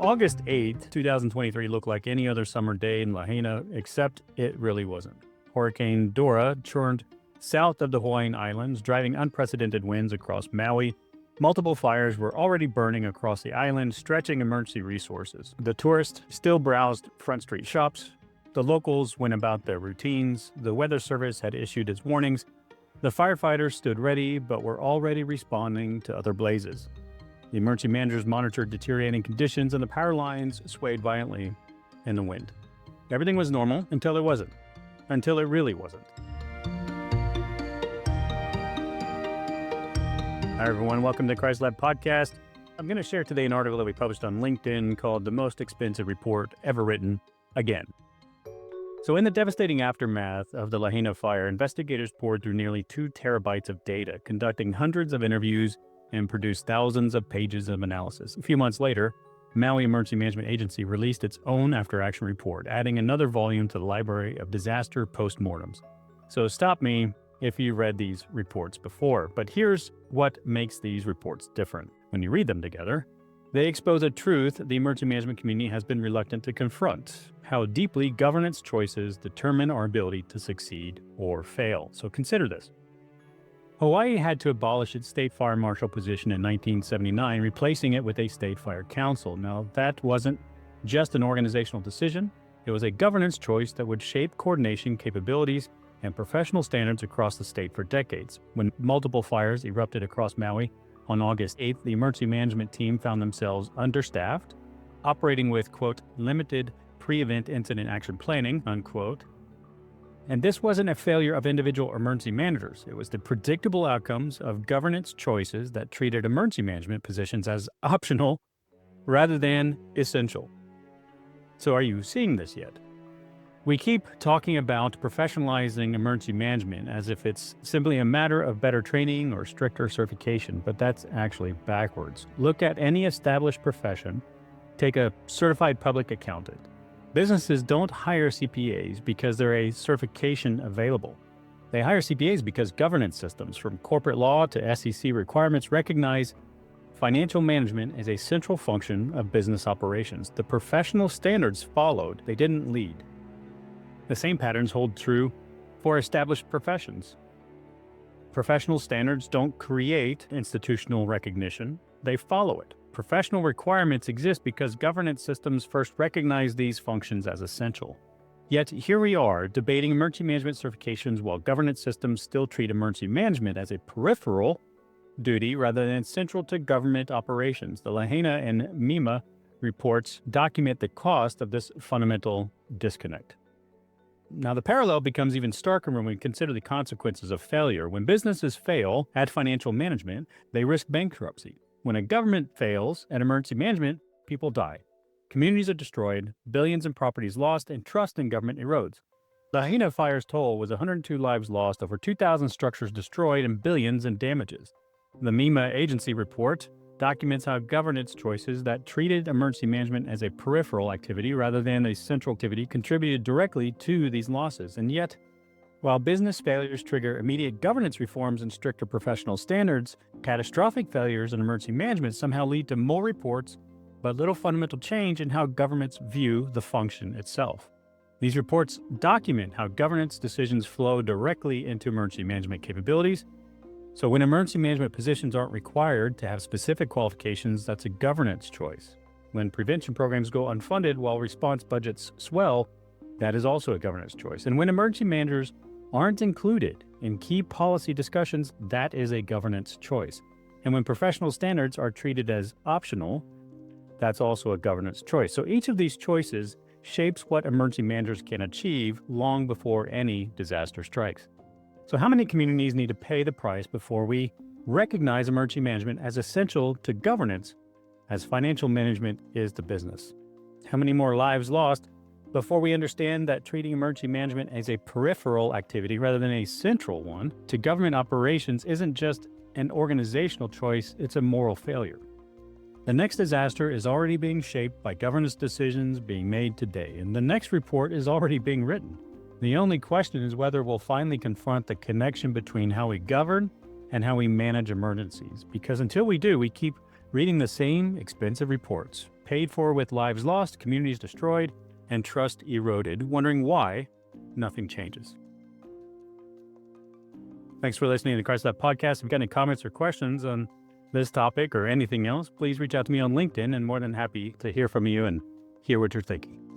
August 8th, 2023 looked like any other summer day in Lahaina, except it really wasn't. Hurricane Dora churned south of the Hawaiian Islands, driving unprecedented winds across Maui. Multiple fires were already burning across the island, stretching emergency resources. The tourists still browsed Front Street shops. The locals went about their routines. The Weather Service had issued its warnings. The firefighters stood ready, but were already responding to other blazes. The emergency managers monitored deteriorating conditions, and the power lines swayed violently in the wind. Everything was normal until it wasn't. Until it really wasn't. Hi, everyone. Welcome to the Christ Lab Podcast. I'm going to share today an article that we published on LinkedIn called The Most Expensive Report Ever Written Again. So in the devastating aftermath of the Lahaina Fire, investigators poured through nearly 2 terabytes of data, conducting hundreds of interviews and produced thousands of pages of analysis. A few months later, Maui Emergency Management Agency released its own after-action report, adding another volume to the library of disaster postmortems. So stop me if you read these reports before, but here's what makes these reports different. When you read them together, they expose a truth the emergency management community has been reluctant to confront: how deeply governance choices determine our ability to succeed or fail. So consider this. Hawaii had to abolish its state fire marshal position in 1979, replacing it with a state fire council. Now, that wasn't just an organizational decision. It was a governance choice that would shape coordination capabilities and professional standards across the state for decades. When multiple fires erupted across Maui on August 8th, the emergency management team found themselves understaffed, operating with, quote, limited pre-event incident action planning, unquote. And this wasn't a failure of individual emergency managers. It was the predictable outcomes of governance choices that treated emergency management positions as optional rather than essential. So are you seeing this yet? We keep talking about professionalizing emergency management as if it's simply a matter of better training or stricter certification, but that's actually backwards. Look at any established profession. Take a certified public accountant. Businesses don't hire CPAs because they're a certification available. They hire CPAs because governance systems, from corporate law to SEC requirements, recognize financial management as a central function of business operations. The professional standards followed, they didn't lead. The same patterns hold true for established professions. Professional standards don't create institutional recognition, they follow it. Professional requirements exist because governance systems first recognize these functions as essential. Yet here we are, debating emergency management certifications while governance systems still treat emergency management as a peripheral duty rather than central to government operations. The Lahaina and MEMA reports document the cost of this fundamental disconnect. Now, the parallel becomes even starker when we consider the consequences of failure. When businesses fail at financial management, they risk bankruptcy. When a government fails at emergency management, people die. Communities are destroyed, billions in properties lost, and trust in government erodes. Lahaina Fire's toll was 102 lives lost, over 2,000 structures destroyed, and billions in damages. The MEMA agency report documents how governance choices that treated emergency management as a peripheral activity rather than a central activity contributed directly to these losses. And yet, while business failures trigger immediate governance reforms and stricter professional standards, catastrophic failures in emergency management somehow lead to more reports, but little fundamental change in how governments view the function itself. These reports document how governance decisions flow directly into emergency management capabilities. So when emergency management positions aren't required to have specific qualifications, that's a governance choice. When prevention programs go unfunded while response budgets swell, that is also a governance choice. And when emergency managers aren't included in key policy discussions, that is a governance choice. And when professional standards are treated as optional, that's also a governance choice. So each of these choices shapes what emergency managers can achieve long before any disaster strikes. So how many communities need to pay the price before we recognize emergency management as essential to governance as financial management is to business? How many more lives lost before we understand that treating emergency management as a peripheral activity rather than a central one to government operations isn't just an organizational choice, it's a moral failure? The next disaster is already being shaped by governance decisions being made today, and the next report is already being written. The only question is whether we'll finally confront the connection between how we govern and how we manage emergencies. Because until we do, we keep reading the same expensive reports, paid for with lives lost, communities destroyed, and trust eroded, wondering why nothing changes. Thanks for listening to the Christ Lab Podcast. If you've got any comments or questions on this topic or anything else, please reach out to me on LinkedIn, and more than happy to hear from you and hear what you're thinking.